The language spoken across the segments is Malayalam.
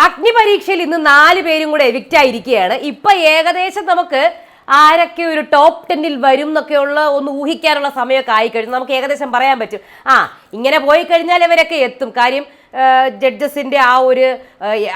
അഗ്നിപരീക്ഷയിൽ ഇന്ന് 4 പേരും കൂടെ എവിക്റ്റ് ആയിരിക്കുകയാണ്. ഇപ്പൊ ഏകദേശം നമുക്ക് ആരൊക്കെ ഒരു ടോപ്പ് 10ൽ വരും എന്നൊക്കെയുള്ള ഒന്ന് ഊഹിക്കാനുള്ള സമയമൊക്കെ ആയിക്കഴിഞ്ഞു. നമുക്ക് ഏകദേശം പറയാൻ പറ്റും, ഇങ്ങനെ പോയി കഴിഞ്ഞാൽ ഇവരൊക്കെ എത്തും. കാര്യം ജഡ്ജസിന്റെ ആ ഒരു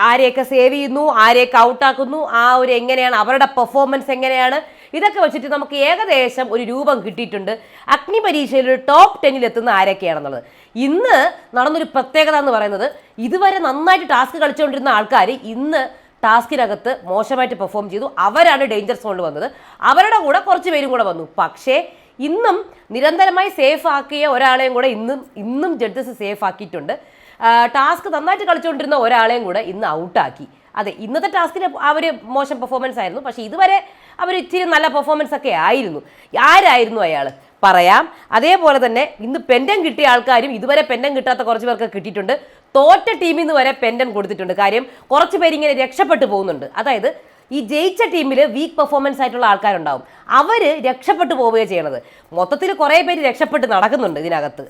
ആരെയൊക്കെ സേവ് ചെയ്യുന്നു, ആരെയൊക്കെ ഔട്ടാക്കുന്നു, ആ ഒരു എങ്ങനെയാണ് അവരുടെ പെർഫോമൻസ് എങ്ങനെയാണ്, ഇതൊക്കെ വെച്ചിട്ട് നമുക്ക് ഏകദേശം ഒരു രൂപം കിട്ടിയിട്ടുണ്ട്. അഗ്നിപരീക്ഷയിൽ ഒരു ടോപ്പ് 10ൽ എത്തുന്ന ആരൊക്കെയാണെന്നുള്ളത്. ഇന്ന് നടന്നൊരു പ്രത്യേകത എന്ന് പറയുന്നത്, ഇതുവരെ നന്നായിട്ട് ടാസ്ക് കളിച്ചുകൊണ്ടിരുന്ന ആൾക്കാർ ഇന്ന് ടാസ്കിനകത്ത് മോശമായിട്ട് പെർഫോം ചെയ്തു. അവരാണ് ഡേഞ്ചർ സോണിൽ വന്നത്. അവരുടെ കൂടെ കുറച്ച് പേരും കൂടെ വന്നു. പക്ഷേ ഇന്നും നിരന്തരമായി സേഫ് ആക്കിയ ഒരാളെയും കൂടെ ഇന്നും ജഡ്ജസ് സേഫ് ആക്കിയിട്ടുണ്ട്. ടാസ്ക് നന്നായിട്ട് കളിച്ചുകൊണ്ടിരുന്ന ഒരാളെയും കൂടെ ഇന്ന് ഔട്ടാക്കി. അതെ, ഇന്നത്തെ ടാസ്കിന് അവർ മോശം പെർഫോമൻസ് ആയിരുന്നു. പക്ഷേ ഇതുവരെ അവർ ഇച്ചിരി നല്ല പെർഫോമൻസ് ഒക്കെ ആയിരുന്നു. ആരായിരുന്നു അയാൾ പറയാം. അതേപോലെ തന്നെ ഇന്ന് പെൻഡൻ കിട്ടിയ ആൾക്കാരും ഇതുവരെ പെൻഡൻ കിട്ടാത്ത കുറച്ച് പേർക്ക് കിട്ടിയിട്ടുണ്ട്. തോറ്റ ടീമിൽ നിന്ന് വരെ പെൻഡൻ കൊടുത്തിട്ടുണ്ട്. കാര്യം കുറച്ച് പേരിങ്ങനെ രക്ഷപ്പെട്ടു പോകുന്നുണ്ട്. അതായത് ഈ ജയിച്ച ടീമിൽ വീക്ക് പെർഫോമൻസ് ആയിട്ടുള്ള ആൾക്കാരുണ്ടാവും, അവർ രക്ഷപ്പെട്ടു പോവുകയാണ് ചെയ്യണത്. മൊത്തത്തിൽ കുറേ പേര് രക്ഷപ്പെട്ട് നടക്കുന്നുണ്ട് ഇതിനകത്ത്.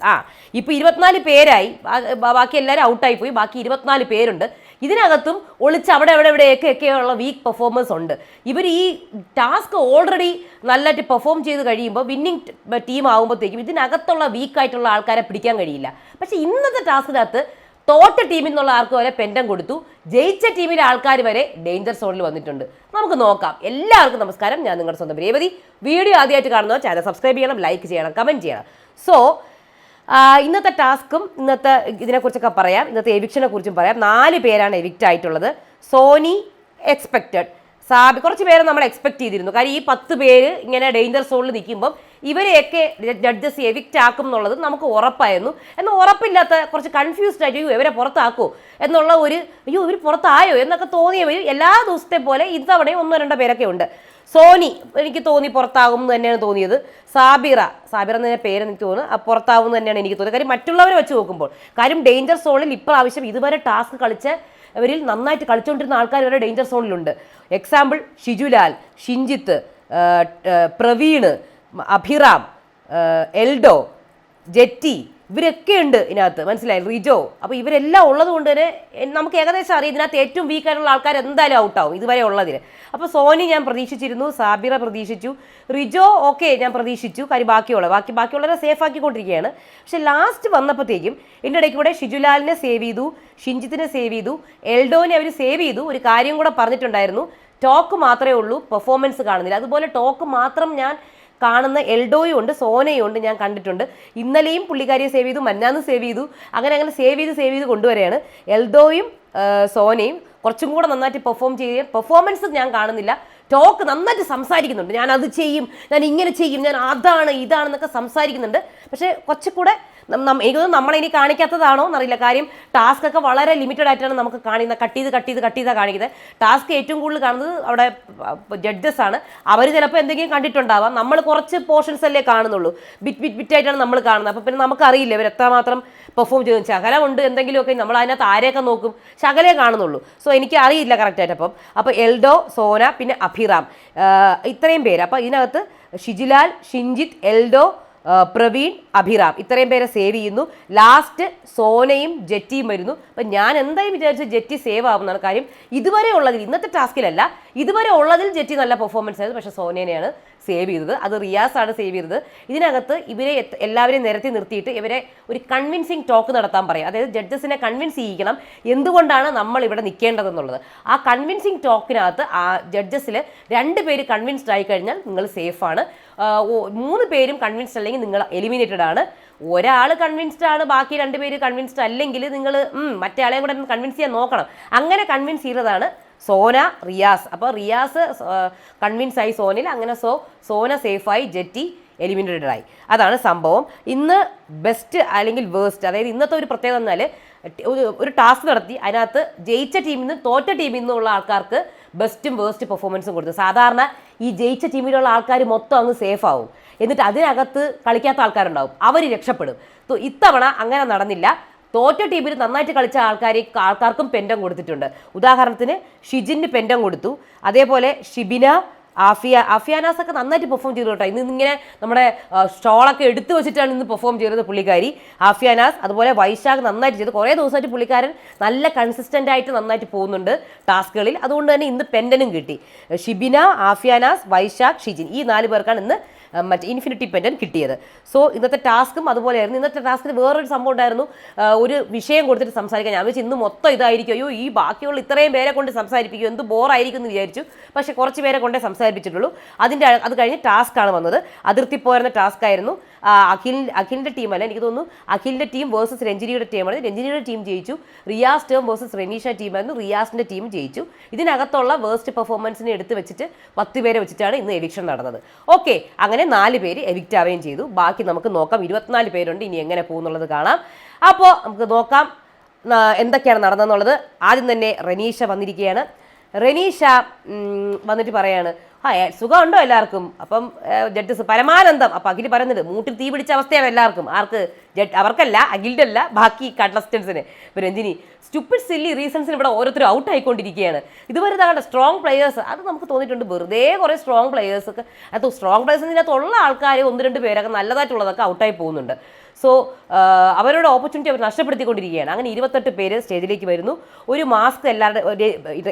ഇപ്പോൾ 24 പേരായി, ബാക്കി എല്ലാവരും ഔട്ടായി പോയി. ബാക്കി 24 പേരുണ്ട്. ഇതിനകത്തും ഒളിച്ച് എവിടെയൊക്കെയുള്ള വീക്ക് പെർഫോമൻസ് ഉണ്ട്. ഇവർ ഈ ടാസ്ക് ഓൾറെഡി നല്ലതായിട്ട് പെർഫോം ചെയ്ത് കഴിയുമ്പോൾ വിന്നിങ് ടീം ആകുമ്പോഴത്തേക്കും ഇതിനകത്തുള്ള വീക്കായിട്ടുള്ള ആൾക്കാരെ പിടിക്കാൻ കഴിയില്ല. പക്ഷേ ഇന്നത്തെ ടാസ്കിനകത്ത് തോറ്റ ടീമിൽ നിന്നുള്ള ആൾക്ക് വരെ പെൻഡൻ കൊടുത്തു. ജയിച്ച ടീമിലെ ആൾക്കാർ വരെ ഡേഞ്ചർ സോണിൽ വന്നിട്ടുണ്ട്. നമുക്ക് നോക്കാം. എല്ലാവർക്കും നമസ്കാരം. ഞാൻ നിങ്ങളുടെ സ്വന്തം രേവതി. വീഡിയോ ആദ്യമായിട്ട് കാണുന്നവർ ചാനൽ സബ്സ്ക്രൈബ് ചെയ്യണം, ലൈക്ക് ചെയ്യണം, കമൻറ്റ് ചെയ്യണം. സോ ഇന്നത്തെ ടാസ്കും ഇന്നത്തെ ഇതിനെക്കുറിച്ചൊക്കെ പറയാം. ഇന്നത്തെ എവിക്ഷനെ കുറിച്ചും പറയാം. 4 പേരാണ് എവിക്റ്റ് ആയിട്ടുള്ളത്. സോനി എക്സ്പെക്റ്റഡ്, സാബി, കുറച്ച് പേരെ നമ്മൾ എക്സ്പെക്ട് ചെയ്തിരുന്നു. കാര്യം ഈ 10 പേര് ഇങ്ങനെ ഡേഞ്ചർ സോണിൽ നിൽക്കുമ്പം ഇവരെയൊക്കെ ജഡ്ജസ് എവിക്റ്റ് ആക്കും എന്നുള്ളത് നമുക്ക് ഉറപ്പായിരുന്നു. എന്നാൽ ഉറപ്പില്ലാത്ത കുറച്ച് കൺഫ്യൂസ്ഡ് ആയിട്ട് ഇവരെ പുറത്താക്കുമോ എന്നുള്ള ഒരു ഇവർ പുറത്തായോ എന്നൊക്കെ തോന്നിയവർ എല്ലാ ദിവസത്തെ പോലെ ഇത്തവണയും 1-2 പേരൊക്കെ ഉണ്ട്. സോനി എനിക്ക് തോന്നി പുറത്താകും എന്ന് തന്നെയാണ് തോന്നിയത്. സാബിറ എന്ന പേര് എനിക്ക് തോന്നുന്നു പുറത്താകും എന്ന് തന്നെയാണ് എനിക്ക് തോന്നിയത്. കാര്യം മറ്റുള്ളവരെ വെച്ച് നോക്കുമ്പോൾ, കാര്യം ഡേഞ്ചർ സോണിൽ ഇപ്രാവശ്യം ഇതുവരെ ടാസ്ക് കളിച്ച അവരിൽ നന്നായിട്ട് കളിച്ചുകൊണ്ടിരുന്ന ആൾക്കാർ വരെ ഡേഞ്ചർ സോണിലുണ്ട്. എക്സാമ്പിൾ ഷിജുലാൽ, ഷിൻജിത്ത്, പ്രവീണ്, അഭിറാം, എൽഡോ, ജെറ്റി, ഇവരൊക്കെ ഉണ്ട് ഇതിനകത്ത്. മനസ്സിലായി, റിജോ. അപ്പോൾ ഇവരെല്ലാം ഉള്ളത് കൊണ്ട് തന്നെ നമുക്ക് ഏകദേശം അറിയാം ഇതിനകത്ത് ഏറ്റവും വീക്കായിട്ടുള്ള ആൾക്കാർ എന്തായാലും ഔട്ടാവും ഇതുവരെ ഉള്ളതിന്. അപ്പോൾ സോനി ഞാൻ പ്രതീക്ഷിച്ചിരുന്നു, സാബിറ പ്രതീക്ഷിച്ചു, റിജോ ഓക്കെ ഞാൻ പ്രതീക്ഷിച്ചു. കാര്യം ബാക്കിയുള്ളവരെ സേഫ് ആക്കിക്കൊണ്ടിരിക്കുകയാണ്. പക്ഷെ ലാസ്റ്റ് വന്നപ്പോഴത്തേക്കും എൻ്റെ ഇടയ്ക്ക് കൂടെ ഷിജുലാലിനെ സേവ് ചെയ്തു, ഷിൻജിത്തിനെ സേവ് ചെയ്തു, എൽഡോനെ അവർ സേവ് ചെയ്തു. ഒരു കാര്യം കൂടെ പറഞ്ഞിട്ടുണ്ടായിരുന്നു, ടോക്ക് മാത്രമേ ഉള്ളൂ, പെർഫോമൻസ് കാണുന്നില്ല. അതുപോലെ ടോക്ക് മാത്രം ഞാൻ കാണുന്ന എൽഡോയും ഉണ്ട്, സോനയും ഉണ്ട്, ഞാൻ കണ്ടിട്ടുണ്ട്. ഇന്നലെയും പുള്ളിക്കാരിയെ സേവ് ചെയ്തു, മന്നാന്ന് സേവ് ചെയ്തു. അങ്ങനെ സേവ് ചെയ്ത് കൊണ്ടുവരികയാണ്. എൽഡോയും സോനയും കുറച്ചും കൂടെ നന്നായിട്ട് പെർഫോമൻസ് ഞാൻ കാണുന്നില്ല. ടോക്ക് നന്നായിട്ട് സംസാരിക്കുന്നുണ്ട്, ഞാൻ അത് ചെയ്യും, ഞാൻ ഇങ്ങനെ ചെയ്യും, ഞാൻ ഇതാണെന്നൊക്കെ സംസാരിക്കുന്നുണ്ട്. പക്ഷേ കുറച്ചുകൂടെ എനിക്കൊന്നും നമ്മളിനി കാണിക്കാത്തതാണോ എന്നറിയില്ല. കാര്യം ടാസ്ക് ഒക്കെ വളരെ ലിമിറ്റഡ് ആയിട്ടാണ് നമുക്ക് കാണിക്കുന്നത്. കട്ട് ചെയ്താണ് കാണിക്കുന്നത്. ടാസ്ക് ഏറ്റവും കൂടുതൽ കാണുന്നത് അവിടെ ജഡ്ജസ് ആണ്. അവർ ചിലപ്പോൾ എന്തെങ്കിലും കണ്ടിട്ടുണ്ടാവാം. നമ്മൾ കുറച്ച് പോർഷൻസ് അല്ലേ കാണുന്നുള്ളൂ, ബിറ്റായിട്ടാണ് നമ്മൾ കാണുന്നത്. അപ്പോൾ പിന്നെ നമുക്കറിയില്ല ഇവർ എത്രമാത്രം പെർഫോം ചെയ്യുന്നു. ശകലമുണ്ട് എന്തെങ്കിലുമൊക്കെ, നമ്മൾ അതിനകത്ത് ആരെയൊക്കെ നോക്കും, ശകലേ കാണുന്നുള്ളൂ. സോ എനിക്ക് അറിയില്ല കറക്റ്റായിട്ട്. അപ്പോൾ എൽഡോ, സോന, പിന്നെ അഭിറാം, ഇത്രയും പേര്. അപ്പോൾ ഇതിനകത്ത് ഷിജുലാൽ, ഷിൻജിത്ത്, എൽഡോ, പ്രവീൺ, അഭിറാം, ഇത്രയും പേരെ സേവ് ചെയ്യുന്നു. ലാസ്റ്റ് സോനയും ജെറ്റിയും വരുന്നു. അപ്പം ഞാൻ എന്തായാലും വിചാരിച്ചു ജെറ്റി സേവ് ആവുന്നതാണ്. കാര്യം ഇതുവരെ ഉള്ളതിൽ, ഇന്നത്തെ ടാസ്കിലല്ല, ഇതുവരെ ഉള്ളതിൽ ജെറ്റി നല്ല പെർഫോമൻസ് ആയിരുന്നു. പക്ഷേ സോനേനെയാണ് സേവ് ചെയ്തത്. അത് റിയാസാണ് സേവ് ചെയ്തത്. ഇതിനകത്ത് ഇവരെ എല്ലാവരെയും നിരത്തി നിർത്തിയിട്ട് ഇവരെ ഒരു കൺവിൻസിങ് ടോക്ക് നടത്താൻ പറയാം. അതായത് ജഡ്ജസിനെ കൺവിൻസ് ചെയ്യിക്കണം എന്തുകൊണ്ടാണ് നമ്മൾ ഇവിടെ നിൽക്കേണ്ടതെന്നുള്ളത്. ആ കൺവിൻസിങ് ടോക്കിനകത്ത് ആ ജഡ്ജസിൽ 2 പേര് കൺവിൻസ്ഡ് ആയി കഴിഞ്ഞാൽ നിങ്ങൾ സേഫാണ്. 3 പേരും കൺവിൻസ്ഡ് അല്ലെങ്കിൽ നിങ്ങൾ എലിമിനേറ്റഡ് ആണ്. ഒരാൾ കൺവിൻസ്ഡ് ആണ്, ബാക്കി 2 പേര് കൺവിൻസ്ഡ് അല്ലെങ്കിൽ നിങ്ങൾ മറ്റേ ആളെയും കൂടെ കൺവിൻസ് ചെയ്യാൻ നോക്കണം. അങ്ങനെ കൺവിൻസ് ചെയ്തതാണ് സോന, റിയാസ്. അപ്പോൾ റിയാസ് കൺവിൻസ് ആയി സോനയിൽ. അങ്ങനെ സോന സേഫായി, ജെറ്റി എലിമിനേറ്റഡ് ആയി. അതാണ് സംഭവം. ഇന്ന് ബെസ്റ്റ് അല്ലെങ്കിൽ വേസ്റ്റ്, അതായത് ഇന്നത്തെ ഒരു പ്രത്യേകത എന്നാൽ ഒരു ടാസ്ക് നടത്തി അതിനകത്ത് ജയിച്ച ടീമിൽ നിന്ന് തോറ്റ ടീമിൽ നിന്നുള്ള ആൾക്കാർക്ക് ബെസ്റ്റും വേസ്റ്റ് പെർഫോമൻസും കൊടുത്തു. സാധാരണ ഈ ജയിച്ച ടീമിലുള്ള ആൾക്കാർ മൊത്തം അങ്ങ് സേഫ് ആവും, എന്നിട്ട് അതിനകത്ത് കളിക്കാത്ത ആൾക്കാരുണ്ടാവും, അവർ രക്ഷപ്പെടും. ഇത്തവണ അങ്ങനെ നടന്നില്ല. തോറ്റ ടീമിൽ നന്നായിട്ട് കളിച്ച ആൾക്കാർക്കും പെൻഡം കൊടുത്തിട്ടുണ്ട്. ഉദാഹരണത്തിന് ഷിജിന് പെൻഡം കൊടുത്തു. അതേപോലെ ഷിബിന, അഫിയാനാസ് ഒക്കെ നന്നായിട്ട് പെർഫോം ചെയ്തു കേട്ടോ. ഇങ്ങനെ നമ്മുടെ സ്റ്റോളൊക്കെ എടുത്തു വെച്ചിട്ടാണ് ഇന്ന് പെർഫോം ചെയ്തത് പുള്ളിക്കാരി അഫിയാനാസ്. അതുപോലെ വൈശാഖ് നന്നായിട്ട് ചെയ്തു. കുറേ ദിവസമായിട്ട് പുള്ളിക്കാരൻ നല്ല കൺസിസ്റ്റൻ്റ് ആയിട്ട് നന്നായിട്ട് പോകുന്നുണ്ട് ടാസ്കുകളിൽ. അതുകൊണ്ട് തന്നെ ഇന്ന് പെൻഡനും കിട്ടി. ഷിബിന, ആഫിയാനാസ്, വൈശാഖ്, ഷിജിൻ ഈ 4 പേർക്കാണ് ഇന്ന് മറ്റേ ഇൻഫിനിറ്റി പെൻഡൻ കിട്ടിയത്. സോ ഇന്നത്തെ ടാസ്കും അതുപോലെയായിരുന്നു. ഇന്നത്തെ ടാസ്കിൽ വേറൊരു സംഭവം ഉണ്ടായിരുന്നു. ഒരു വിഷയം കൊടുത്തിട്ട് സംസാരിക്കാൻ ഞാൻ വെച്ച് ഇന്ന് മൊത്തം ഇതായിരിക്കും, അയ്യോ ഈ ബാക്കിയുള്ള ഇത്രയും പേരെ കൊണ്ട് സംസാരിപ്പിക്കും, എന്ത് ബോറായിരിക്കും എന്ന് വിചാരിച്ചു. പക്ഷേ കുറച്ച് പേരെ കൊണ്ടേ സംസാരിപ്പിച്ചിട്ടുള്ളൂ. അത് കഴിഞ്ഞ് ടാസ്ക്കാണ് വന്നത്. അതിർത്തി പോരുന്ന ടാസ്ക് ആയിരുന്നു. അഖിലിൻ്റെ ടീമല്ല, എനിക്ക് തോന്നുന്നു അഖിലിൻ്റെ ടീം വേഴ്സസ് രഞ്ജിനിയുടെ ടീമാണ്. രഞ്ജിനിയുടെ ടീം ജയിച്ചു. റിയാസ് ടേം വേഴ്സസ് റെനീഷ ടീമായിരുന്നു. റിയാസിൻ്റെ ടീം ജയിച്ചു. ഇതിനകത്തുള്ള വേഴ്സ്റ്റ് പെർഫോമൻസിനെ എടുത്ത് വെച്ചിട്ട് 10 പേരെ വെച്ചിട്ടാണ് ഇന്ന് എവിക്ഷൻ നടന്നത്. ഓക്കെ, അങ്ങനെ 4 പേര് എവിക്റ്റ് ആവുകയും ചെയ്തു. ബാക്കി നമുക്ക് നോക്കാം. 24 പേരുണ്ട്. ഇനി എങ്ങനെ പോകുന്നുള്ളത് കാണാം. അപ്പോൾ നമുക്ക് നോക്കാം എന്തൊക്കെയാണ് നടന്നതെന്നുള്ളത്. ആദ്യം തന്നെ റെനീഷ വന്നിരിക്കുകയാണ്. റെനീഷ വന്നിട്ട് പറയാണ്, സുഖമുണ്ടോ എല്ലാവർക്കും? അപ്പം ജഡ്ജസ് പരമാനന്ദം. അപ്പം അഖിൽ പറയുന്നുണ്ട് മൂട്ടിൽ തീ പിടിച്ച അവസ്ഥയാണ് എല്ലാവർക്കും. ആർക്ക്? അവർക്കല്ല, അഖിലിൻ്റെ അല്ല, ബാക്കി കണ്ടസ്റ്റൻസിന്. ഇപ്പം രഞ്ജിനി സ്റ്റുപ്പിഡ് സില്ലി റീസൺസിന് ഇവിടെ ഓരോരുത്തരും ഔട്ട് ആയിക്കൊണ്ടിരിക്കുകയാണ്. ഇതുവരെ താങ്കളുടെ സ്ട്രോങ് പ്ലെയേഴ്സ് അത് നമുക്ക് തോന്നിയിട്ടുണ്ട്. വെറുതെ കുറേ സ്ട്രോങ് പ്ലെയേഴ്സൊക്കെ അത് സ്ട്രോങ് പ്ലെയേഴ്സിനകത്തുള്ള ആൾക്കാർ 1-2 പേരൊക്കെ നല്ലതായിട്ടുള്ളതൊക്കെ ഔട്ടായി പോകുന്നുണ്ട്. സോ അവരുടെ ഓപ്പർച്യൂണിറ്റി അവർ നഷ്ടപ്പെടുത്തിക്കൊണ്ടിരിക്കുകയാണ്. അങ്ങനെ 28 പേര് സ്റ്റേജിലേക്ക് വരുന്നു. ഒരു മാസ്ക് എല്ലാവരുടെ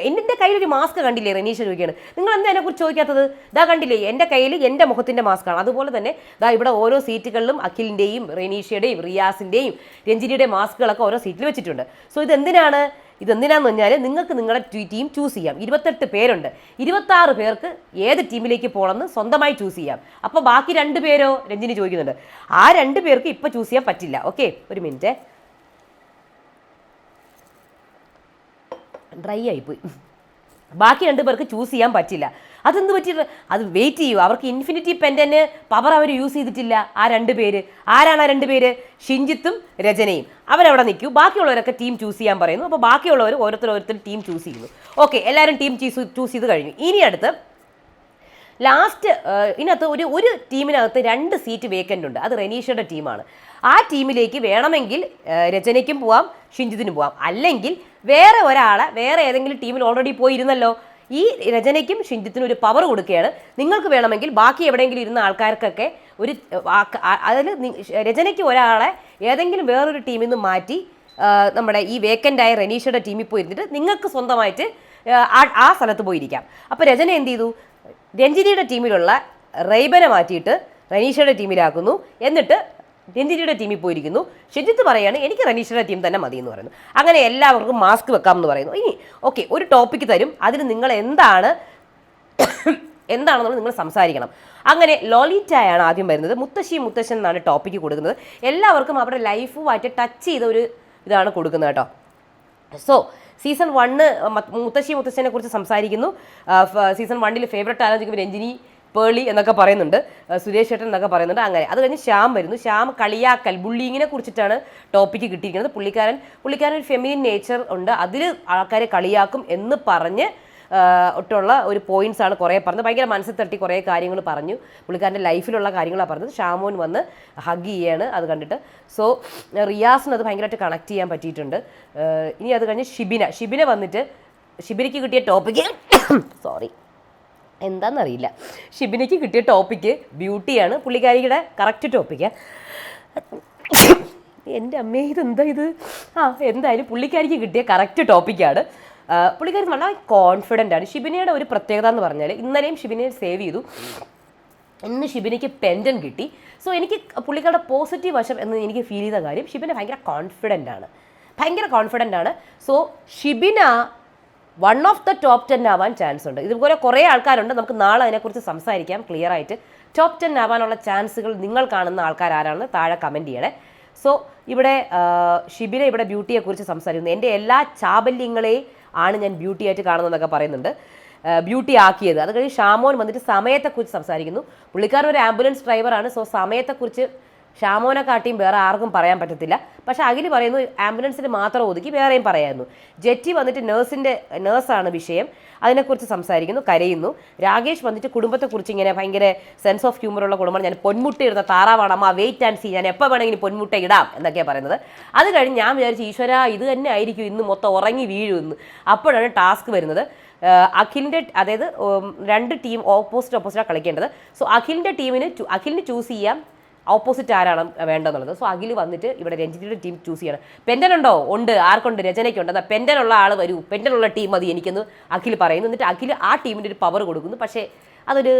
എൻ്റെ കയ്യിൽ ഒരു മാസ്ക് കണ്ടില്ലേ? റെനീഷ ചോദിക്കുകയാണ്, നിങ്ങൾ എന്താ എന്നെക്കുറിച്ച് ചോദിക്കാത്തത്? ഇതാ കണ്ടില്ലേ, എൻ്റെ കയ്യിൽ എൻ്റെ മുഖത്തിൻ്റെ മാസ്കാണ്. അതുപോലെ തന്നെ ഇതാ ഇവിടെ ഓരോ സീറ്റുകളിലും അഖിലിൻ്റെയും റെനീഷയുടെയും റിയാസിൻ്റെയും രഞ്ജിനിയുടെയും മാസ്കുകളൊക്കെ ഓരോ സീറ്റിൽ വെച്ചിട്ടുണ്ട്. സോ ഇതെന്തിനാന്ന് പറഞ്ഞാൽ നിങ്ങൾക്ക് നിങ്ങളുടെ ടീം ചൂസ് ചെയ്യാം. 28 പേരുണ്ട്. 26 പേർക്ക് ഏത് ടീമിലേക്ക് പോകണമെന്ന് സ്വന്തമായി ചൂസ് ചെയ്യാം. അപ്പോൾ ബാക്കി 2 പേരോ രഞ്ജിനി ചോദിക്കുന്നുണ്ട്. ആ 2 പേർക്ക് ഇപ്പം ചൂസ് ചെയ്യാൻ പറ്റില്ല. ഓക്കെ, ഒരു മിനിറ്റ്, ഡ്രൈ ആയിപ്പോയി. ബാക്കി 2 പേർക്ക് ചൂസ് ചെയ്യാൻ പറ്റില്ല. അതെന്ത് പറ്റിയിട്ട്? അത് വെയിറ്റ് ചെയ്യൂ. അവർക്ക് ഇൻഫിനിറ്റി പെൻഡന് പവർ അവർ യൂസ് ചെയ്തിട്ടില്ല. ആ 2 പേര് ആരാണ്? ആ 2 പേര് ഷിഞ്ചിത്തും രചനയും. അവരവിടെ നിൽക്കൂ. ബാക്കിയുള്ളവരൊക്കെ ടീം ചൂസ് ചെയ്യാൻ പറയുന്നു. അപ്പോൾ ബാക്കിയുള്ളവർ ഓരോരുത്തർ ടീം ചൂസ് ചെയ്യുന്നു. ഓക്കെ, എല്ലാവരും ടീം ചൂസ് ചെയ്ത് കഴിഞ്ഞു. ഇനി അടുത്ത് ലാസ്റ്റ് ഇതിനകത്ത് ഒരു ടീമിനകത്ത് 2 സീറ്റ് വേക്കൻ്റ് ഉണ്ട്. അത് റെനീഷയുടെ ടീമാണ്. ആ ടീമിലേക്ക് വേണമെങ്കിൽ രചനയ്ക്കും പോവാം, ഷിഞ്ചിത്തിനും പോവാം. അല്ലെങ്കിൽ വേറെ ഏതെങ്കിലും ടീമിൽ ഓൾറെഡി പോയിരുന്നല്ലോ, ഈ രചനയ്ക്കും ഷിഞ്ചിത്തിനും ഒരു പവർ കൊടുക്കുകയാണ്. നിങ്ങൾക്ക് വേണമെങ്കിൽ ബാക്കി എവിടെയെങ്കിലും ഇരുന്ന ആൾക്കാർക്കൊക്കെ അതിൽ രചനയ്ക്ക് ഒരാളെ ഏതെങ്കിലും വേറൊരു ടീമിൽ നിന്ന് മാറ്റി നമ്മുടെ ഈ വേക്കൻ്റായ റെനീഷയുടെ ടീമിൽ പോയിരുന്നിട്ട് നിങ്ങൾക്ക് സ്വന്തമായിട്ട് ആ സ്ഥലത്ത് പോയിരിക്കാം. അപ്പോൾ രചന എന്ത് ചെയ്തു? രഞ്ജിനിയുടെ ടീമിലുള്ള റൈബനെ മാറ്റിയിട്ട് റെനീഷയുടെ ടീമിലാക്കുന്നു. എന്നിട്ട് രഞ്ജിനിയുടെ ടീമിൽ പോയിരിക്കുന്നു. ഷിജിത്ത് പറയാണ് എനിക്ക് റെനീഷയുടെ ടീം തന്നെ മതി എന്ന് പറയുന്നു. അങ്ങനെ എല്ലാവർക്കും മാസ്ക് വെക്കാം എന്ന് പറയുന്നു. ഇനി ഓക്കെ, ഒരു ടോപ്പിക്ക് തരും. അതിന് നിങ്ങൾ എന്താണെന്നുള്ളത് നിങ്ങൾ സംസാരിക്കണം. അങ്ങനെ ലോലിറ്റയാണ് ആദ്യം വരുന്നത്. മുത്തശ്ശൻ എന്നാണ് ടോപ്പിക്ക് കൊടുക്കുന്നത്. എല്ലാവർക്കും അവരുടെ ലൈഫുമായിട്ട് ടച്ച് ചെയ്ത ഒരു ഇതാണ് കൊടുക്കുന്നത് കേട്ടോ. സോ സീസൺ 1 മുത്തശ്ശനെ കുറിച്ച് സംസാരിക്കുന്നു. സീസൺ 1 ഫേവറേറ്റ് ആലോചിക്കുമ്പോൾ രഞ്ജിനി, പേളി എന്നൊക്കെ പറയുന്നുണ്ട്, സുരേഷ് ചേട്ടൻ എന്നൊക്കെ പറയുന്നുണ്ട്. അങ്ങനെ അത് കഴിഞ്ഞ് ശ്യാം വരുന്നു. ശ്യാം കളിയാക്കൽ, ബുള്ളിങ്ങിനെ കുറിച്ചിട്ടാണ് ടോപ്പിക്ക് കിട്ടിയിരിക്കുന്നത്. പുള്ളിക്കാരൻ ഒരു ഫെമിനിൻ നേച്ചർ ഉണ്ട്, അതിൽ ആൾക്കാരെ കളിയാക്കും എന്ന് പറഞ്ഞ് ഒട്ടുള്ള ഒരു പോയിന്റ്സ് ആണ് കുറേ പറഞ്ഞത്. ഭയങ്കര മനസ്സിൽ തട്ടി കുറേ കാര്യങ്ങൾ പറഞ്ഞു. പുള്ളിക്കാരൻ്റെ ലൈഫിലുള്ള കാര്യങ്ങളാണ് പറഞ്ഞത്. ഷാമോൻ വന്ന് ഹഗ് ചെയ്യാണ് അത് കണ്ടിട്ട്. സോ റിയാസിന് അത് ഭയങ്കരമായിട്ട് കണക്ട് ചെയ്യാൻ പറ്റിയിട്ടുണ്ട്. ഇനി അത് കഴിഞ്ഞ് ഷിബിന വന്നിട്ട് ഷിബിനയ്ക്ക് കിട്ടിയ ടോപ്പിക്ക് എന്താണെന്നറിയില്ല. ഷിബിനയ്ക്ക് കിട്ടിയ ടോപ്പിക്ക് ബ്യൂട്ടിയാണ്. പുള്ളിക്കാരിയുടെ കറക്റ്റ് ടോപ്പിക്ക്. എൻ്റെ അമ്മേ ഇതെന്താ ഇത്? എന്തായാലും പുള്ളിക്കാരിക്ക് കിട്ടിയ കറക്റ്റ് ടോപ്പിക്കാണ്. പുള്ളിക്കാരി വളരെ കോൺഫിഡൻ്റ് ആണ്. ഷിബിനയുടെ ഒരു പ്രത്യേകത എന്ന് പറഞ്ഞാൽ ഇന്നലെയും ഷിബിനയെ സേവ് ചെയ്തു, ഇന്ന് ഷിബിനയ്ക്ക് പെൻഡൻ കിട്ടി. സോ എനിക്ക് പുള്ളിക്കാരുടെ പോസിറ്റീവ് വശം എന്ന് എനിക്ക് ഫീൽ ചെയ്ത കാര്യം, ഷിബിന ഭയങ്കര കോൺഫിഡൻ്റ് ആണ്. So Shibina 1 of the top 10 ആവാൻ ചാൻസ് ഉണ്ട്. ഇതുപോലെ കുറേ ആൾക്കാരുണ്ട്. നമുക്ക് നാളെ അതിനെക്കുറിച്ച് സംസാരിക്കാം ക്ലിയർ ആയിട്ട്. ടോപ്പ് 10 ആവാനുള്ള ചാൻസുകൾ നിങ്ങൾ കാണുന്ന ആൾക്കാർ ആരാണെന്ന് താഴെ കമൻറ്റ് ചെയ്യണേ. സോ ഇവിടെ ഷിബിന ഇവിടെ ബ്യൂട്ടിയെക്കുറിച്ച് സംസാരിക്കുന്നു. എൻ്റെ എല്ലാ ചാബല്യങ്ങളെയും ആണ് ഞാൻ ബ്യൂട്ടി ആയിട്ട് കാണുന്നതെന്നൊക്കെ പറയുന്നുണ്ട്. ബ്യൂട്ടി ആക്കിയത്. അത് കഴിഞ്ഞ് ഷാമോൻ വന്നിട്ട് സമയത്തെക്കുറിച്ച് സംസാരിക്കുന്നു. പുള്ളിക്കാരൻ ഒരു ആംബുലൻസ് ഡ്രൈവറാണ്. സോ സമയത്തെക്കുറിച്ച് ഷാമോനെ കാട്ടിയും വേറെ ആർക്കും പറയാൻ പറ്റത്തില്ല. പക്ഷേ അഖിൽ പറയുന്നു ആംബുലൻസിന് മാത്രം ഒതുക്കി വേറെയും പറയായിരുന്നു. ജെറ്റി വന്നിട്ട് നേഴ്സാണ് വിഷയം, അതിനെക്കുറിച്ച് സംസാരിക്കുന്നു, കരയുന്നു. രാകേഷ് വന്നിട്ട് കുടുംബത്തെക്കുറിച്ച് ഇങ്ങനെ ഭയങ്കര സെൻസ് ഓഫ് ഹ്യൂമറുള്ള കുടുംബം, ഞാൻ പൊന്മുട്ട ഇടുന്ന താറാവാണ് അമ്മ, വെയിറ്റ് ആൻഡ് സീ, ഞാൻ എപ്പോൾ വേണമെങ്കിലും പൊന്മുട്ട ഇടാം എന്നൊക്കെയാണ് പറയുന്നത്. അത് കഴിഞ്ഞ് ഞാൻ വിചാരിച്ചു ഈശ്വര ഇത് തന്നെ ആയിരിക്കും ഇന്ന് മൊത്തം ഉറങ്ങി വീഴുമെന്ന്. അപ്പോഴാണ് ടാസ്ക് വരുന്നത്. അഖിലിൻ്റെ, അതായത് 2 ടീം ഓപ്പോസിറ്റാണ് കളിക്കേണ്ടത്. സോ അഖിലിന് ചൂസ് ചെയ്യാം ഓപ്പോസിറ്റ് ആരാണ് വേണ്ടതെന്നുള്ളത്. സോ അഖിൽ വന്നിട്ട് ഇവിടെ രഞ്ജിനിയുടെ ടീം ചൂസ് ചെയ്യണം. പെൻഡനുണ്ടോ? ഉണ്ട്. ആർക്കുണ്ട്? രചനയ്ക്കുണ്ട്. എന്നാൽ പെൻഡനുള്ള ആൾ വരൂ, പെൻഡനുള്ള ടീം മതി എനിക്കെന്ന് അഖിൽ പറയുന്നു. എന്നിട്ട് അഖിൽ ആ ടീമിൻ്റെ ഒരു പവർ കൊടുക്കുന്നു. പക്ഷേ അതൊരു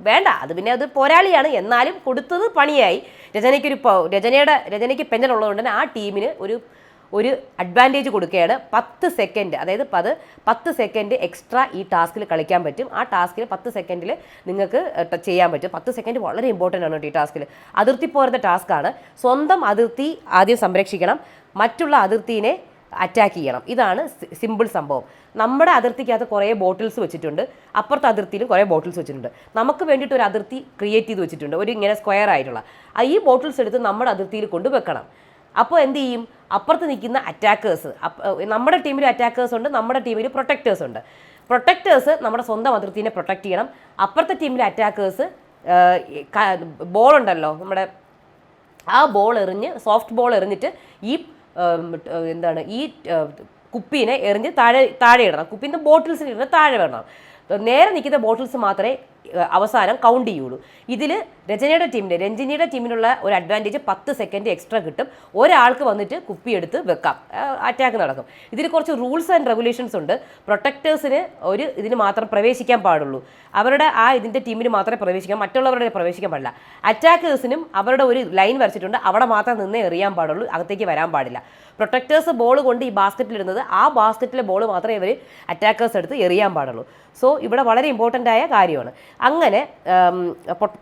വേണ്ട, അത് പിന്നെ അത് പോരാളിയാണ്, എന്നാലും കൊടുത്തത് പണിയായി. രചനയ്ക്ക് പെൻഡനുള്ളതുകൊണ്ട് തന്നെ ആ ടീമിന് ഒരു അഡ്വാൻറ്റേജ് കൊടുക്കുകയാണ്. 10 സെക്കൻഡ്, അതായത് 10 സെക്കൻഡ് എക്സ്ട്രാ ഈ ടാസ്കിൽ കളിക്കാൻ പറ്റും. ആ ടാസ്കിൽ 10 സെക്കൻഡിൽ നിങ്ങൾക്ക് ചെയ്യാൻ പറ്റും. 10 സെക്കൻഡ് വളരെ ഇമ്പോർട്ടൻ്റ് ആണ് കേട്ടോ ഈ ടാസ്കിൽ. അതിർത്തി പോരുന്ന ടാസ്ക്കാണ്. സ്വന്തം അതിർത്തി ആദ്യം സംരക്ഷിക്കണം, മറ്റുള്ള അതിർത്തിനെ അറ്റാക്ക് ചെയ്യണം. ഇതാണ് സിമ്പിൾ സംഭവം. നമ്മുടെ അതിർത്തിക്കകത്ത് കുറേ ബോട്ടിൽസ് വെച്ചിട്ടുണ്ട്, അപ്പുറത്തെ അതിർത്തിയിലും കുറേ ബോട്ടിൽസ് വെച്ചിട്ടുണ്ട്. നമുക്ക് വേണ്ടിയിട്ട് ഒരു അതിർത്തി ക്രിയേറ്റ് ചെയ്ത് വെച്ചിട്ടുണ്ട്, ഒരു ഇങ്ങനെ സ്ക്വയർ ആയിട്ടുള്ള. ഈ ബോട്ടിൽസ് എടുത്ത് നമ്മുടെ അതിർത്തിയിൽ കൊണ്ടുവെക്കണം. അപ്പോൾ എന്ത് ചെയ്യും? അപ്പുറത്ത് നിൽക്കുന്ന അറ്റാക്കേഴ്സ്, നമ്മുടെ ടീമിൽ അറ്റാക്കേഴ്സ് ഉണ്ട്, നമ്മുടെ ടീമിൽ പ്രൊട്ടക്റ്റേഴ്സ് ഉണ്ട്. പ്രൊട്ടക്റ്റേഴ്സ് നമ്മുടെ സ്വന്തം അതിർത്തിനെ പ്രൊട്ടക്റ്റ് ചെയ്യണം. അപ്പുറത്തെ ടീമിലെ അറ്റാക്കേഴ്സ് ബോളുണ്ടല്ലോ നമ്മുടെ, ആ ബോൾ എറിഞ്ഞ്, സോഫ്റ്റ് ബോൾ എറിഞ്ഞിട്ട് ഈ ഈ കുപ്പീനെ എറിഞ്ഞ് താഴെ ഇടണം. കുപ്പീൻ്റെ ബോട്ടിൽസിന് ഇടുന്ന താഴെ വേണം. നേരെ നിൽക്കുന്ന ബോട്ടിൽസ് മാത്രമേ അവസാനം കൗണ്ട് ചെയ്യുള്ളൂ. ഇതിൽ രഞ്ജിനിയുടെ ടീമിനുള്ള ഒരു അഡ്വാൻറ്റേജ് 10 സെക്കൻഡ് എക്സ്ട്രാ കിട്ടും. ഒരാൾക്ക് വന്നിട്ട് കുപ്പി എടുത്ത് വെക്കാം, അറ്റാക്ക് നടക്കും. ഇതിൽ കുറച്ച് റൂൾസ് ആൻഡ് റെഗുലേഷൻസ് ഉണ്ട്. പ്രൊട്ടക്റ്റേഴ്സിന് ഇതിന് മാത്രം പ്രവേശിക്കാൻ പാടുള്ളൂ, അവരുടെ ഇതിൻ്റെ ടീമിന് മാത്രമേ പ്രവേശിക്കാൻ, മറ്റുള്ളവരുടെ പ്രവേശിക്കാൻ പാടില്ല. അറ്റാക്കേഴ്സിനും അവരുടെ ഒരു ലൈൻ വരച്ചിട്ടുണ്ട്, അവിടെ മാത്രം നിന്നേ എറിയാൻ പാടുള്ളൂ, അകത്തേക്ക് വരാൻ പാടില്ല. പ്രൊട്ടക്റ്റേഴ്സ് ബോൾ കൊണ്ട് ഈ ബാസ്ക്കറ്റിലിടുന്നത്, ആ ബാസ്ക്കറ്റിലെ ബോൾ മാത്രമേ ഇവർ അറ്റാക്കേഴ്സ് എടുത്ത് എറിയാൻ പാടുള്ളൂ. സോ ഇവിടെ വളരെ ഇമ്പോർട്ടൻ്റ് ആയ കാര്യമാണ്. അങ്ങനെ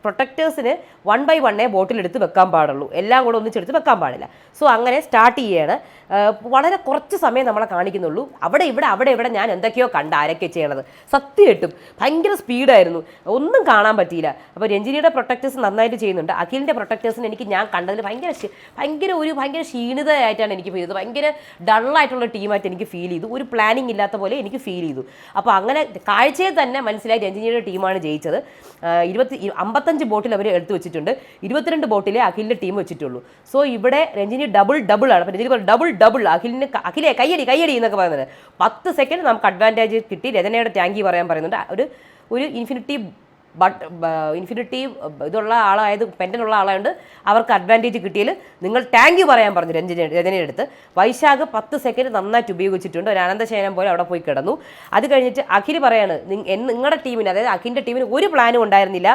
പ്രൊട്ടക്റ്റേഴ്സിന് 1 by 1 ബോട്ടിലെടുത്ത് വെക്കാൻ പാടുള്ളൂ, എല്ലാം കൂടെ ഒന്നിച്ചെടുത്ത് വെക്കാൻ പാടില്ല. സോ അങ്ങനെ സ്റ്റാർട്ട് ചെയ്യാണ്. വളരെ കുറച്ച് സമയം നമ്മളെ കാണിക്കുന്നുള്ളൂ. അവിടെ ഇവിടെ ഞാൻ എന്തൊക്കെയോ കണ്ട് ആരൊക്കെ ചെയ്യണത്, സത്യമായിട്ടും ഭയങ്കര സ്പീഡായിരുന്നു, ഒന്നും കാണാൻ പറ്റിയില്ല. അപ്പോൾ രഞ്ജിനിയുടെ പ്രൊട്ടക്റ്റേഴ്സ് നന്നായിട്ട് ചെയ്യുന്നുണ്ട്. അഖിലിൻ്റെ പ്രൊട്ടക്റ്റേഴ്സിന് ഞാൻ കണ്ടതിൽ ഭയങ്കര ക്ഷീണിതയായിട്ടാണ് എനിക്ക് ഫീൽ ചെയ്തത്. ഭയങ്കര ഡള്ളായിട്ടുള്ള ടീമായിട്ട് എനിക്ക് ഫീൽ ചെയ്തു, ഒരു പ്ലാനിങ് ഇല്ലാത്ത പോലെ എനിക്ക് ഫീൽ ചെയ്തു. അപ്പോൾ അങ്ങനെ കാഴ്ചയിൽ തന്നെ മനസ്സിലായി രഞ്ജിനിയുടെ ടീമാണ് ജയിച്ചത്. 55 ബോട്ടിൽ അവർ എടുത്തു വെച്ചിട്ടുണ്ട്, 22 ബോട്ടിലേ അഖിലിൻ്റെ ടീം വെച്ചിട്ടുള്ളൂ. സോ ഇവിടെ രഞ്ജിനി ഡബിൾ ആണ്. അപ്പോൾ രഞ്ജിനി ഡബിൾ അഖിലെ കയ്യടി എന്നൊക്കെ പറയുന്നത്. 10 സെക്കൻഡ് നമുക്ക് അഡ്വാൻറ്റേജ് കിട്ടി. രചനയുടെ ടാങ്കി പറയാൻ പറയുന്നുണ്ട്. ഒരു ഇൻഫിനിറ്റി ഇതുള്ള ആളായത്, പെൻഡനുള്ള ആളായതുകൊണ്ട് അവർക്ക് അഡ്വാൻറ്റേജ് കിട്ടിയാൽ നിങ്ങൾ ടാങ്ക് പറയാൻ പറഞ്ഞു രചനയുടെ അടുത്ത്. വൈശാഖ് 10 സെക്കൻഡ് നന്നായിട്ട് ഉപയോഗിച്ചിട്ടുണ്ട്, ഒരു അനന്തശയനം പോലെ അവിടെ പോയി കിടന്നു. അത് കഴിഞ്ഞിട്ട് അഖിൽ പറയാണ്, നിങ്ങളുടെ ടീമിന്, അതായത് അഖിലിൻ്റെ ടീമിന് ഒരു പ്ലാനും ഉണ്ടായിരുന്നില്ല.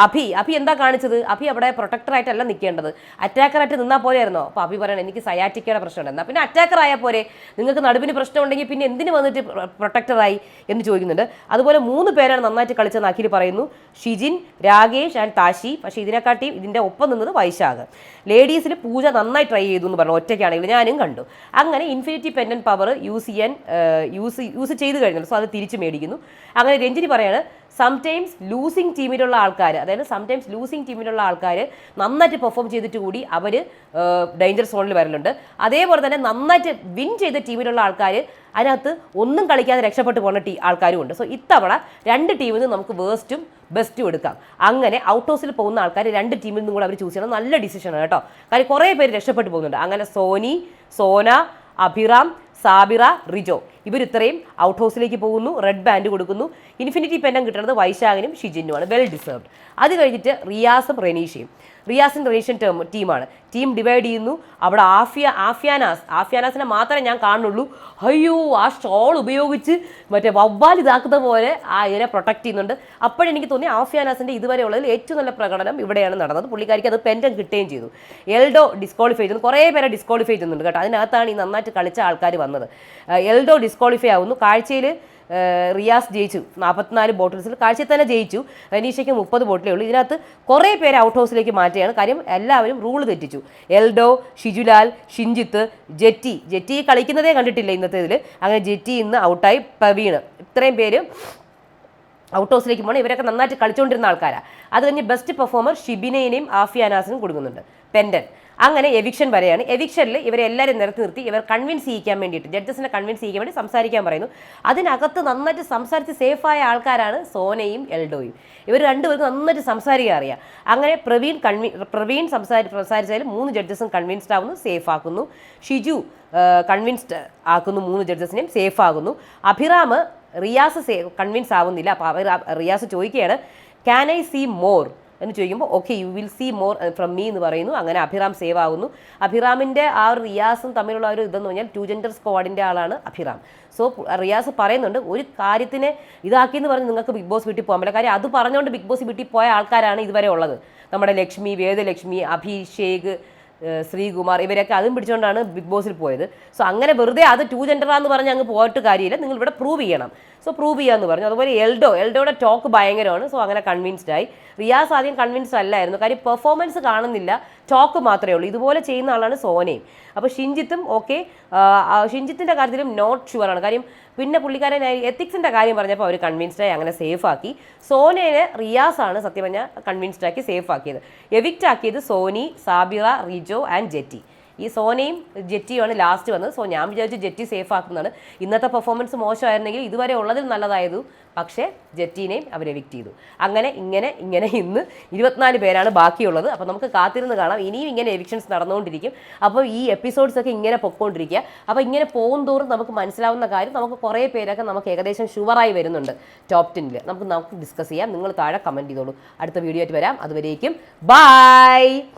അഭി എന്താ കാണിച്ചത്? അഭി അവിടെ പ്രൊട്ടക്ടറായിട്ടല്ല നിൽക്കേണ്ടത്, അറ്റാക്കറായിട്ട് നിന്നാൽ പോലെയായിരുന്നോ? അപ്പോൾ അഭി പറയണം എനിക്ക് സയാറ്റിക്കയുടെ പ്രശ്നമുണ്ട്. എന്നാൽ പിന്നെ അറ്റാക്കർ ആയാൽ പോരെ, നിങ്ങൾക്ക് നടുവിന് പ്രശ്നം ഉണ്ടെങ്കിൽ പിന്നെ എന്തിനു വന്നിട്ട് പ്രൊട്ടക്ടറായി എന്ന് ചോദിക്കുന്നുണ്ട്. അതുപോലെ 3 പേരാണ് നന്നായിട്ട് കളിച്ചതെന്ന് അഖിൽ പറയുന്നു, ഷിജിൻ, രാകേഷ് ആൻഡ് താഷി. പക്ഷേ ഇതിനെക്കാട്ടി ഇതിൻ്റെ ഒപ്പം നിന്നത് വൈശാഖ്. ലേഡീസിൽ പൂജ നന്നായി ട്രൈ ചെയ്തു എന്ന് പറഞ്ഞു, ഒറ്റയ്ക്കാണെങ്കിൽ ഞാനും കണ്ടു. അങ്ങനെ ഇൻഫിനിറ്റി പെൻഡൻ പവർ യൂസ് ചെയ്ത് കഴിഞ്ഞു. സോ അത് തിരിച്ച് മേടിക്കുന്നു. അങ്ങനെ രഞ്ജിനി പറയാണ്, സംടൈംസ് ലൂസിങ് ടീമിലുള്ള ആൾക്കാർ, അതായത് സംടൈംസ് ലൂസിങ് ടീമിലുള്ള ആൾക്കാർ നന്നായിട്ട് പെർഫോം ചെയ്തിട്ട് കൂടി അവർ ഡേഞ്ചർ സോണിൽ വരലുണ്ട്. അതേപോലെ തന്നെ നന്നായിട്ട് വിൻ ചെയ്ത ടീമിലുള്ള ആൾക്കാർ അതിനകത്ത് ഒന്നും കളിക്കാതെ രക്ഷപ്പെട്ടു പോകുന്ന ആൾക്കാരും ഉണ്ട്. സോ ഇത്തവണ 2 ടീമിൽ നിന്ന് നമുക്ക് വേസ്റ്റും ബെസ്റ്റും എടുക്കാം. അങ്ങനെ ഔട്ട് ഹൗസിൽ പോകുന്ന ആൾക്കാർ 2 ടീമിൽ നിന്നും കൂടെ അവർ ചൂസ് ചെയ്യണം. നല്ല ഡിസിഷനാണ് കേട്ടോ, കാര്യം കുറേ പേര് രക്ഷപ്പെട്ടു പോകുന്നുണ്ട്. അങ്ങനെ സോന, അഭിറാം, സാബിറ, റിജോ ഇവരിത്രയും ഔട്ട് ഹൗസിലേക്ക് പോകുന്നു. റെഡ് ബാൻഡ് കൊടുക്കുന്നു. ഇൻഫിനിറ്റി പെൻഡൻ കിട്ടുന്നത് വൈശാഖിനും ഷിജിനുമാണ്, വെൽ ഡിസേർവ്ഡ്. അത് കഴിഞ്ഞിട്ട് റിയാസും റെനീഷയും ടീമാണ്. ടീം ഡിവൈഡ് ചെയ്യുന്നു. അവിടെ ആഫ്യാനാസിനെ മാത്രമേ ഞാൻ കാണുന്നുള്ളൂ. അയ്യോ, ആ ഷോൾ ഉപയോഗിച്ച് മറ്റേ വവ്വാൽ ഇതാക്കുന്ന പോലെ ഇതിനെ പ്രൊട്ടക്ട് ചെയ്യുന്നുണ്ട്. അപ്പോഴെനിക്ക് തോന്നി ആഫ്യാനാസിൻ്റെ ഇതുവരെയുള്ളതിൽ ഏറ്റവും നല്ല പ്രകടനം ഇവിടെയാണ് നടന്നത്. പുള്ളിക്കാരിക്ക് അത് പെൻഡൻ കിട്ടുകയും ചെയ്തു. എൽഡോ ഡിസ്ക്വാളിഫൈ ചെയ്യുന്നു, കുറേ പേരെ ഡിസ്ക്വാളിഫൈ ചെയ്യുന്നുണ്ട് കേട്ടോ. അതിനകത്താണ് ഈ നന്നായിട്ട് കളിച്ച ആൾക്കാർ വന്നത്. എൽഡോ ഡിസ്ക്വാളിഫൈ ആവുന്നു. കാഴ്ചയിൽ റിയാസ് ജയിച്ചു 44 ബോട്ടിൽസിൽ, കാഴ്ചയിൽ തന്നെ ജയിച്ചു. റനീഷയ്ക്ക് 30 ബോട്ടിലേ ഉള്ളൂ. ഇതിനകത്ത് കുറേ പേര് ഔട്ട് ഹൗസിലേക്ക് മാറ്റുകയാണ്. കാര്യം എല്ലാവരും റൂൾ തെറ്റിച്ചു. എൽഡോ, ഷിജുലാൽ, ഷിൻജിത്ത്, ജെറ്റി കളിക്കുന്നതേ കണ്ടിട്ടില്ല ഇന്നത്തെ ഇതിൽ. അങ്ങനെ ജെറ്റി ഇന്ന് ഔട്ടായി. പ്രവീൺ, ഇത്രയും പേര് ഔട്ട് ഹൗസിലേക്ക് പോകണം. ഇവരൊക്കെ നന്നായിട്ട് കളിച്ചുകൊണ്ടിരുന്ന ആൾക്കാരാണ്. അത് കഴിഞ്ഞ് ബെസ്റ്റ് പെർഫോമർ ഷിബിനേനെയും ആഫിയ അനാസിനും കൊടുക്കുന്നുണ്ട് പെൻഡൻ. അങ്ങനെ എവിക്ഷൻ വരെയാണ്. എവിക്ഷനിൽ ഇവരെ എല്ലാവരും നിർത്തി ഇവർ കൺവിൻസ് ചെയ്യിക്കാൻ വേണ്ടിയിട്ട്, ജഡ്ജസിനെ കൺവിൻസ് ചെയ്യിക്കാൻ വേണ്ടി സംസാരിക്കാൻ പറയുന്നു. അതിനകത്ത് നന്നായിട്ട് സംസാരിച്ച് സേഫായ ആൾക്കാരാണ് സോനയും എൽഡോയും. ഇവർ രണ്ടുപേർക്കും നന്നായിട്ട് സംസാരിക്കാൻ അറിയാം. അങ്ങനെ പ്രവീൺ സംസാരിച്ചാലും 3 ജഡ്ജസും കൺവിൻസ്ഡ് ആകുന്നു, സേഫ് ആക്കുന്നു. ഷിജു കൺവിൻസ്ഡ് ആക്കുന്നു, 3 ജഡ്ജസിനെയും സേഫ് ആകുന്നു. അഭിറാം റിയാസ് കൺവിൻസ് ആവുന്നില്ല. അപ്പോൾ റിയാസ് ചോദിക്കുകയാണ് ക്യാൻ ഐ സീ മോർ എന്ന് ചോദിക്കുമ്പോൾ okay you will see more from me എന്ന് പറയുന്നു. അങ്ങനെ അഭിറാം സേവ് ആകുന്നു. അഭിറാമിൻ്റെ ആ ഒരു റിയാസും തമ്മിലുള്ള ഒരു ഇതെന്ന് പറഞ്ഞാൽ 2 ജെൻഡർ സ്ക്വാഡിൻ്റെ ആളാണ് അഭിറാം. സോ റിയാസ് പറയുന്നുണ്ട് ഒരു കാര്യത്തിനെ ഇതാക്കിയെന്ന് പറഞ്ഞ് നിങ്ങൾക്ക് ബിഗ് ബോസ് വീട്ടിൽ പോകാൻ പറ്റില്ല. കാര്യം അത് പറഞ്ഞുകൊണ്ട് ബിഗ് ബോസ് വീട്ടിൽ പോയ ആൾക്കാരാണ് ഇതുവരെ ഉള്ളത്. നമ്മുടെ ലക്ഷ്മി, വേദലക്ഷ്മി, അഭിഷേക്, ശ്രീകുമാർ, ഇവരൊക്കെ അതും പിടിച്ചുകൊണ്ടാണ് ബിഗ് ബോസിൽ പോയത്. സോ അങ്ങനെ വെറുതെ അത് 2 ജെൻഡറാന്ന് പറഞ്ഞ് അങ്ങ് പോയിട്ട് കാര്യമില്ല, നിങ്ങൾ ഇവിടെ പ്രൂവ് ചെയ്യണം. സോ പ്രൂവ് ചെയ്യാമെന്ന് പറഞ്ഞു. അതുപോലെ എൽഡോയുടെ ടോക്ക് ഭയങ്കരമാണ്. സോ അങ്ങനെ കൺവിൻസ്ഡ് ആയി. റിയാസ് ആദ്യം കൺവിൻസ്ഡ് അല്ലായിരുന്നു, കാര്യം പെർഫോമൻസ് കാണുന്നില്ല, ടോക്ക് മാത്രമേ ഉള്ളൂ. ഇതുപോലെ ചെയ്യുന്ന ആളാണ് സോനയും. അപ്പോൾ ഷിൻജിത്തും ഓക്കെ, ഷിൻജിത്തിൻ്റെ കാര്യത്തിലും നോട്ട് ഷുവറാണ്. കാര്യം പിന്നെ പുള്ളിക്കാരൻ എത്തിക്സിൻ്റെ കാര്യം പറഞ്ഞപ്പോൾ അവർ കൺവിൻസ്ഡ് ആയി, അങ്ങനെ സേഫ് ആക്കി. സോനയെ റിയാസാണ് സത്യം പറഞ്ഞാൽ കൺവിൻസ്ഡ് ആക്കി സേഫ് ആക്കിയത്. എവിക്റ്റ് ആക്കിയത് സോനി, സാബിറ, റിജോ ആൻഡ് ജെറ്റി. ഈ സോനയും ജെറ്റിയുമാണ് ലാസ്റ്റ് വന്നത്. സോ ഞാൻ വിചാരിച്ചു ജെറ്റി സേഫ് ആക്കുന്നതാണ്. ഇന്നത്തെ പെർഫോമൻസ് മോശമായിരുന്നെങ്കിൽ ഇതുവരെ ഉള്ളതിൽ നല്ലതായിരുന്നു. പക്ഷേ ജെറ്റീനെയും അവർ എവിക്റ്റ് ചെയ്തു. അങ്ങനെ ഇങ്ങനെ ഇന്ന് 24 പേരാണ് ബാക്കിയുള്ളത്. അപ്പോൾ നമുക്ക് കാത്തിരുന്ന് കാണാം. ഇനിയും ഇങ്ങനെ എവിക്ഷൻസ് നടന്നുകൊണ്ടിരിക്കും. അപ്പോൾ ഈ എപ്പിസോഡ്സൊക്കെ ഇങ്ങനെ പൊയ്ക്കൊണ്ടിരിക്കുക. അപ്പോൾ ഇങ്ങനെ പോകും തോറും നമുക്ക് മനസ്സിലാവുന്ന കാര്യം, നമുക്ക് കുറേ പേരൊക്കെ നമുക്ക് ഏകദേശം ഷുവറായി വരുന്നുണ്ട് ടോപ്പ് 10. നമുക്ക് ഡിസ്കസ് ചെയ്യാം. നിങ്ങൾ താഴെ കമൻറ്റ് ചെയ്തോളൂ. അടുത്ത വീഡിയോ ആയിട്ട് വരാം. അതുവരേക്കും ബൈ.